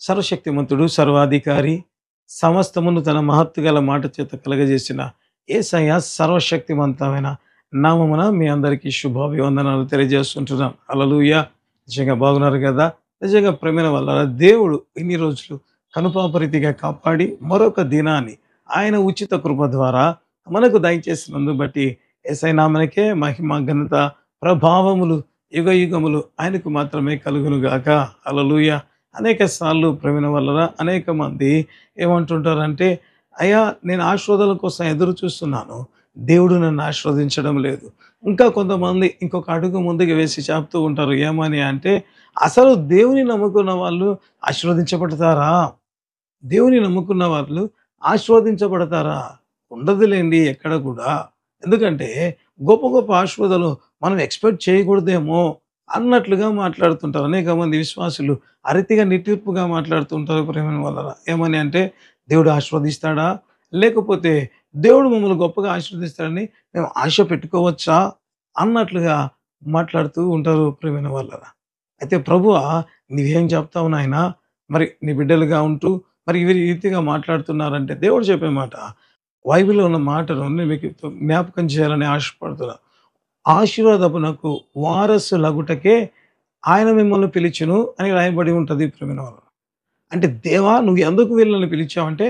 సర్వశక్తిమంతుడు, సర్వాధికారి, సమస్తమును తన మహత్తు గల మాట చేత కలగజేసిన యేసయ్య సర్వశక్తివంతమైన నామమున మీ అందరికీ శుభాభివందనాలు తెలియజేస్తుంటున్నాం. హల్లెలూయా! నిజంగా బాగున్నారు కదా! నిజంగా ప్రేమైన వాళ్ళ దేవుడు ఇన్ని రోజులు కనుపాపరీతిగా కాపాడి మరొక దినాన్ని ఆయన ఉచిత కృప ద్వారా మనకు దయచేసినందు బట్టి యేసయ్య నామమునకే మహిమ, ఘనత, ప్రభావములు యుగ యుగములు ఆయనకు మాత్రమే కలుగును గాక. హల్లెలూయా! అనేక సార్లు ప్రవీణ వల్ల అనేక మంది ఏమంటుంటారంటే, అయ్యా నేను ఆశీర్వాదాల కోసం ఎదురు చూస్తున్నాను, దేవుడు నన్ను ఆశీర్వదించడం లేదు. ఇంకా కొంతమంది ఇంకొక అడుగు ముందుకు వేసి చెప్తూ ఉంటారు. ఏమని అంటే, అసలు దేవుని నమ్ముకున్న వాళ్ళు ఆశీర్వదించబడతారా? దేవుని నమ్ముకున్న వాళ్ళు ఆశీర్వదించబడతారా? ఉండదులేండి ఎక్కడ కూడా. ఎందుకంటే గొప్ప గొప్ప ఆశీర్వాదాలు మనం ఎక్స్‌పెక్ట్ చేయకూడదేమో అన్నట్లుగా మాట్లాడుతుంటారు. అనేక మంది విశ్వాసులు అరితిగా నిట్టూర్పుగా మాట్లాడుతుంటారు ప్రేమైన వాళ్ళరా. ఏమని అంటే, దేవుడు ఆశీర్వదిస్తాడా? లేకపోతే దేవుడు మమ్మల్ని గొప్పగా ఆశీర్వదిస్తాడని మేము ఆశ పెట్టుకోవచ్చా? అన్నట్లుగా మాట్లాడుతూ ఉంటారు ప్రియమైన వాళ్ళరా. అయితే ప్రభువా నీవేం చెప్తావు నాయనా? మరి నీ బిడ్డలుగా ఉంటూ మరి ఈ రీతిగా మాట్లాడుతున్నారంటే దేవుడు చెప్పే మాట బైబిల్‌లో ఉన్న మాటను నేను మీకు జ్ఞాపకం చేయాలని ఆశపడుతున్నా. ఆశీర్వాదమునకు వారసులగుటకే ఆయన మిమ్మల్ని పిలిచెను అని రాయబడి ఉంటది ప్రియమైన వాళ్ళ. అంటే దేవా నువ్వు ఎందుకు వీళ్ళని పిలిచావంటే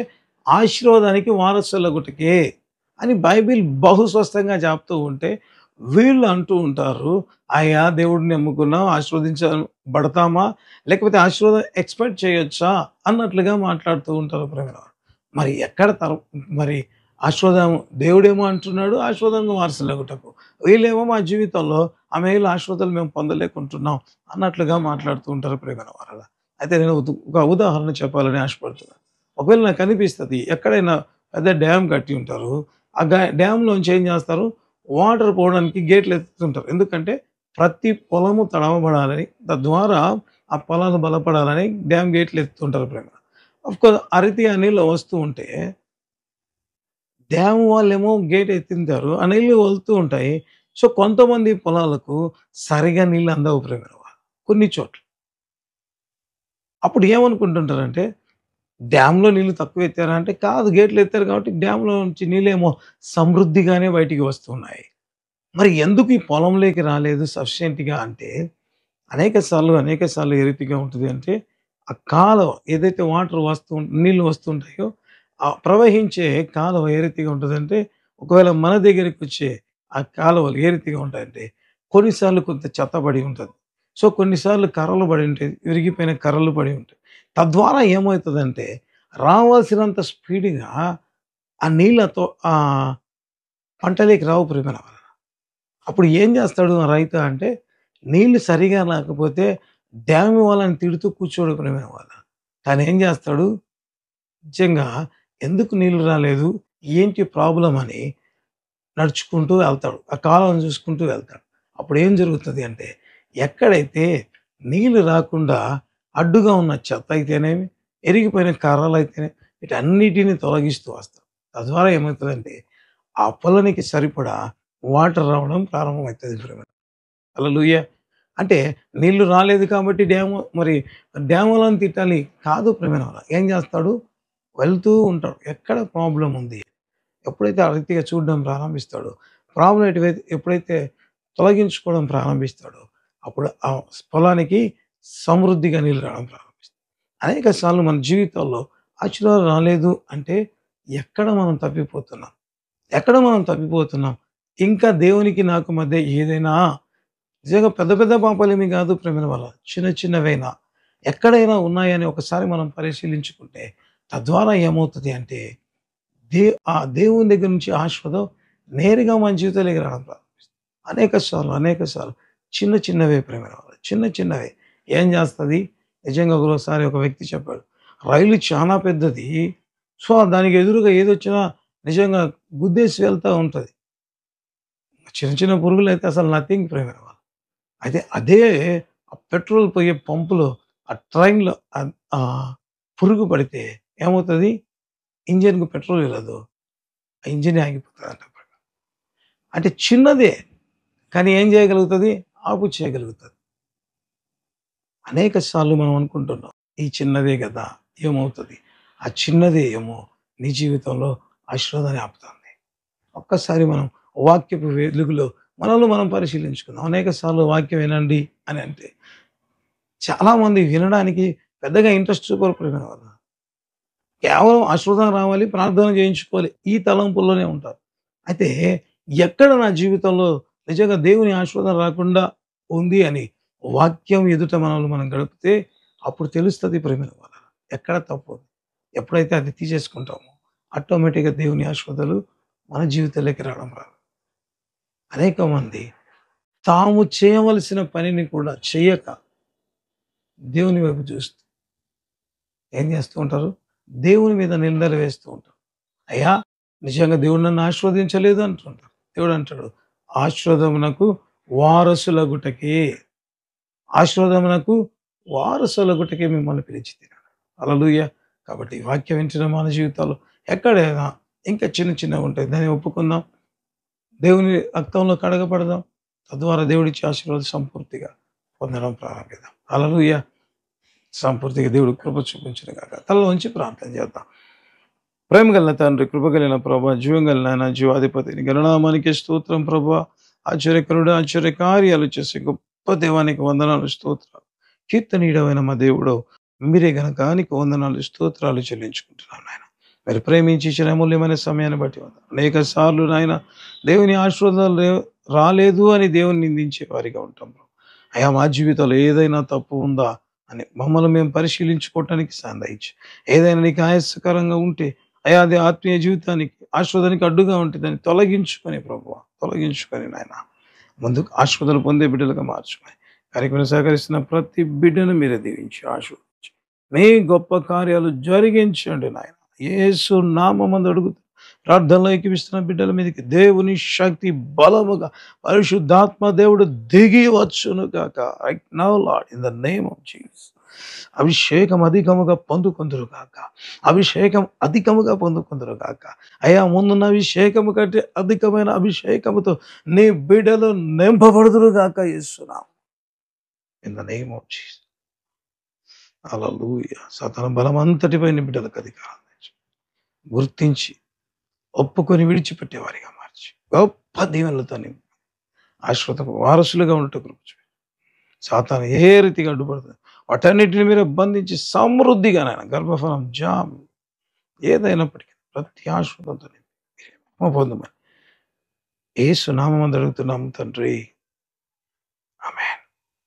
ఆశీర్వాదానికి వారసులగుటకే అని బైబిల్ బహు స్పష్టంగా చెప్తూ ఉంటే వీళ్ళు అంటూ ఉంటారు, అయ్యా దేవుడిని నమ్ముకున్నాం ఆశీర్వదించబడతామా? లేకపోతే ఆశీర్వాదం ఎక్స్‌పెక్ట్ చేయొచ్చా? అన్నట్లుగా మాట్లాడుతూ ఉంటారు ప్రియమైన వాళ్ళు. మరి ఎక్కడ మరి ఆశీర్వాదం దేవుడేమో అంటున్నాడు ఆశీర్వాదంగా వారసులగుటకు. వీళ్ళేమో మా జీవితంలో ఆ మేలు ఆశీర్వాదాలు మేము పొందలేకుంటున్నాం అన్నట్లుగా మాట్లాడుతూ ఉంటారు ప్రియమైన వారలా. అయితే నేను ఒక ఉదాహరణ చెప్పాలని ఆశపడుతున్నాను. ఒకవేళ నాకు అనిపిస్తది ఎక్కడైనా పెద్ద డ్యామ్ కట్టి ఉంటారు. ఆ డ్యామ్‌లోంచి ఏం చేస్తారు? వాటర్ పోవడానికి గేట్లు ఎత్తుతుంటారు. ఎందుకంటే ప్రతి పొలము తడవబడాలని, తద్వారా ఆ పొలాలు బలపడాలని డ్యామ్ గేట్లు ఎత్తుతుంటారు ప్రేమ. ఆఫ్‌కోర్స్ ఆ రీతిగా నీళ్ళు వస్తూ ఉంటే డ్యామ్ వాళ్ళేమో గేట్ ఎత్తింటారు. ఆ నీళ్ళు వలుతూ ఉంటాయి. సో, కొంతమంది పొలాలకు సరిగ్గా నీళ్ళు అందవు ప్రేమ కొన్ని చోట్ల. అప్పుడు ఏమనుకుంటుంటారంటే డ్యామ్‌లో నీళ్ళు తక్కువ ఎత్తారా అంటే కాదు గేట్లు ఎత్తారు కాబట్టి డ్యామ్‌లో నుంచి నీళ్ళేమో సమృద్ధిగానే బయటికి వస్తున్నాయి. మరి ఎందుకు ఈ పొలంలోకి రాలేదు సఫిషియెంట్‌గా అంటే అనేక సార్లు ఏ రీతిగా ఉంటది అంటే ఆ కాలువ ఏదైతే వాటర్ నీళ్ళు వస్తుంటాయో ఆ ప్రవహించే కాలువ ఏ రీతిగా ఉంటదంటే ఒకవేళ మన దగ్గరికొచ్చే ఆ కాలువలు ఏ రీతిగా ఉంటాయంటే కొన్నిసార్లు కొంత చెత్త పడి ఉంటది. సో, కొన్నిసార్లు కర్రలు పడి ఉంటాయి. విరిగిపోయిన కర్రలు పడి ఉంటాయి. తద్వారా ఏమవుతదంటే రావాల్సినంత స్పీడ్‌గా ఆ నీళ్ళతో పంటలోకి రావు ప్రియమైన వాళ్ళ. అప్పుడు ఏం చేస్తాడు ఆ రైతు అంటే, నీళ్లు సరిగా రాకపోతే డ్యామ్ వాళ్ళని తిడుతూ కూర్చోడు ప్రియమైన వాళ్ళ. తనేం చేస్తాడు, నిజంగా ఎందుకు నీళ్లు రాలేదు? ఏంటి ప్రాబ్లమ్ అని నడుచుకుంటూ వెళ్తాడు. ఆ కాలువను చూసుకుంటూ వెళ్తాడు. అప్పుడేం జరుగుతది అంటే, ఎక్కడైతే నీళ్లు రాకుండా అడ్డుగా ఉన్న చెత్త అయితేనేమి, ఇరిగిపోయిన కర్రలైతేనే వీటన్నిటిని తొలగిస్తూ వస్తాడు. తద్వారా ఏమవుతదంటే, ఆ పొలానికి సరిపడా వాటర్ రావడం ప్రారంభమైతది ప్రియమైన హల్లెలూయా! అంటే నీళ్లు రాలేదు కాబట్టి మరి డ్యాములను తిట్టాలి కాదు ప్రియమైన వాళ్ళ. ఏం చేస్తాడు? వెళ్తూ ఉంటాడు. ఎక్కడ ప్రాబ్లమ్ ఉంది? ఎప్పుడైతే ఆ రీతిగా చూడడం ప్రారంభిస్తాడో, ప్రాబ్లమ్ ఎప్పుడైతే తొలగించుకోవడం ప్రారంభిస్తాడో, అప్పుడు ఆ పొలానికి సమృద్ధిగా నీళ్ళు రావడం ప్రారంభిస్తాయి. అనేక సార్లు మన జీవితాల్లో ఆశీర్వాదం రాలేదు అంటే ఎక్కడ మనం తప్పిపోతున్నాం? ఎక్కడ మనం తప్పిపోతున్నాం? ఇంకా దేవునికి నాకు మధ్య ఏదైనా నిజంగా పెద్ద పెద్ద పాపాలేమి కాదు ప్రేమైన వాళ్ళ. చిన్న చిన్నవైనా ఎక్కడైనా ఉన్నాయని ఒకసారి మనం పరిశీలించుకుంటే, తద్వారా ఏమవుతది అంటే, ఆ దేవుని దగ్గర నుంచి ఆశీర్వాదం నేరుగా మన జీవితంలోకి రావడం ప్రారంభిస్తుంది. అనేక సార్లు చిన్న చిన్నవే ప్రేమైన వాళ్ళ. చిన్న చిన్నవే ఏం చేస్తది? నిజంగా ఒకసారి ఒక వ్యక్తి చెప్పాడు. రైలు చాలా పెద్దది. సో, దానికి ఎదురుగా ఏదొచ్చినా నిజంగా గుద్దేసి వెళ్తా ఉంటది. చిన్న చిన్న పురుగులైతే అసలు నథింగ్ ప్రేమైన వాళ్ళ. అయితే అదే ఆ పెట్రోల్ పోయే పంపులో ఆ ట్రైన్‌లో పురుగు పడితే ఏమవుతది? ఇంజిన్‌కి పెట్రోల్ ఎళ్ళదు. ఆ ఇంజినే ఆగిపోతదంట. అంటే చిన్నదే. కానీ ఏం చేయగలుగుతది? ఆపు చేయగలుగుతది. అనేక సార్లు మనం అనుకుంటున్నాం. ఈ చిన్నదే కదా ఏమవుతుంది? ఆ చిన్నదే ఏమో నీ జీవితంలో ఆశీర్వాదాన్ని ఆపుతుంది. ఒక్కసారి మనం వాక్యపు వెలుగులో మనల్ని మనం పరిశీలించుకుందాం. అనేక సార్లు వాక్యం వినండి అని అంటే చాలామంది వినడానికి పెద్దగా ఇంట్రెస్ట్ చూపకపోయినా కదా, కేవలం ఆశీర్వాదం రావాలి, ప్రార్థన చేయించుకోవాలి ఈ తలంపుల్లోనే ఉంటారు. అయితే ఎక్కడ నా జీవితంలో నిజంగా దేవుని ఆశీర్వాదం రాకుండా ఉంది అని వాక్యం ఎదుట మనల్ని మనం గడిపితే అప్పుడు తెలుస్తది ప్రేమైన వాళ్ళ ఎక్కడ తప్పు ఉంది. ఎప్పుడైతే అది తీసేసుకుంటామో ఆటోమేటిక్‌గా దేవుని ఆశీర్వాదాలు మన జీవితంలోకి రావడం రాదు. అనేక మంది తాము చేయవలసిన పనిని కూడా చేయక దేవుని వైపు చూస్తూ ఏం చేస్తూ ఉంటారు? దేవుని మీద నిందలు వేస్తూ ఉంటారు. అయ్యా! నిజంగా దేవుడు నన్ను ఆశీర్వదించలేదు అంటుంటారు. దేవుడు అంటాడు, ఆశీర్వాదమునకు వారసులగుటకే, ఆశీర్వాదమునకు వారసులగుటకే మిమ్మల్ని పిలిచితిని. హల్లెలూయా! కాబట్టి ఈ వాక్యం వింటున్న మన జీవితాల్లో ఎక్కడైనా ఇంకా చిన్న చిన్నగా ఉంటాయి. దాన్ని ఒప్పుకుందాం. దేవుని రక్తంలో కడగబడదాం. తద్వారా దేవుడిచ్చే ఆశీర్వాదం సంపూర్తిగా పొందడం ప్రారంభిద్దాం. హల్లెలూయా! సంపూర్తిగా దేవుడు కృప చూపించును గాక. తలలో ఉంచి ప్రార్థన చేద్దాం. ప్రేమ గల తండ్రి, కృప కలిగిన ప్రభా, జీవం కలిగిన నాయన, జీవాధిపతిని గణనామానికి స్తోత్రం ప్రభా. ఆశ్చర్యకరుడు, ఆశ్చర్యకార్యాలు చేసే గొప్ప దేవానికి వందనాలు, స్తోత్రాలు. కీర్తనీయుడమైన మా దేవుడు మీరే గనక నీకు వందనాలు, స్తోత్రాలు చెల్లించుకుంటున్నాను నాయన. మీరు ప్రేమించి ఇచ్చిన అమూల్యమైన సమయాన్ని బట్టి వందనాలు. అనేక సార్లు నాయన దేవుని ఆశీర్వాదాలు రాలేదు అని దేవుని నిందించే వారిగా ఉంటాం. అయ్యా, మా జీవితంలో ఏదైనా తప్పు ఉందా అని మమ్మల్ని మేము పరిశీలించుకోవటానికి సాయం. ఏదైనా నీకు ఆయాసకరంగా ఉంటే అయ్యా, అది ఆత్మీయ జీవితానికి ఆశీర్వాదానికి అడ్డుగా ఉంటే దాన్ని తొలగించుకొని ప్రభువా, తొలగించుకొని నాయన ముందుకు ఆశీర్వాదాలు పొందే బిడ్డలుగా మార్చుకొని కార్యక్రమం సహకరిస్తున్న ప్రతి బిడ్డను మీరే దీవించి ఆశీర్వదించి మీ గొప్ప కార్యాలు జరిగించండి నాయన. యేసు నామమందు అడుగుతూ ప్రార్థనలో ఏకీవిస్తున్న బిడ్డల మీదకి దేవుని శక్తి బలముగా పరిశుద్ధాత్మ దేవుడు దిగి వచ్చును గాక. Right now lord, in the name of Jesus. అభిషేకం అధికముగా పొందుకొందురు గాక. అభిషేకం అధికముగా పొందుకొందురు గాక. అయ్యా, ముందున్న అభిషేకము కంటే అధికమైన అభిషేకముతో నీ బిడ్డలు నింపబడుదురు గాక యేసునామం. In the name of Jesus. హల్లెలూయా. సాతాను బలం అంతటిపై నీ బిడ్డలకు అధికారం తెచ్చు. గుర్తించి ఒప్పుకొని విడిచిపెట్టేవారిగా మార్చి గొప్ప దీవెనలతో నింపి ఆశ్రితకు వారసులుగా ఉండటం కృప చూపించు. సాతాను ఏ రీతిగా అడ్డుపడుతుంది వాటన్నిటిని మీరు బంధించి సమృద్ధిగా నాయన గర్భఫలం, జామ్ ఏదైనప్పటికీ ప్రతి ఆశ్రితంతో నింపి పొందమని యేసు నామమున అడుగుతున్నాము తండ్రి.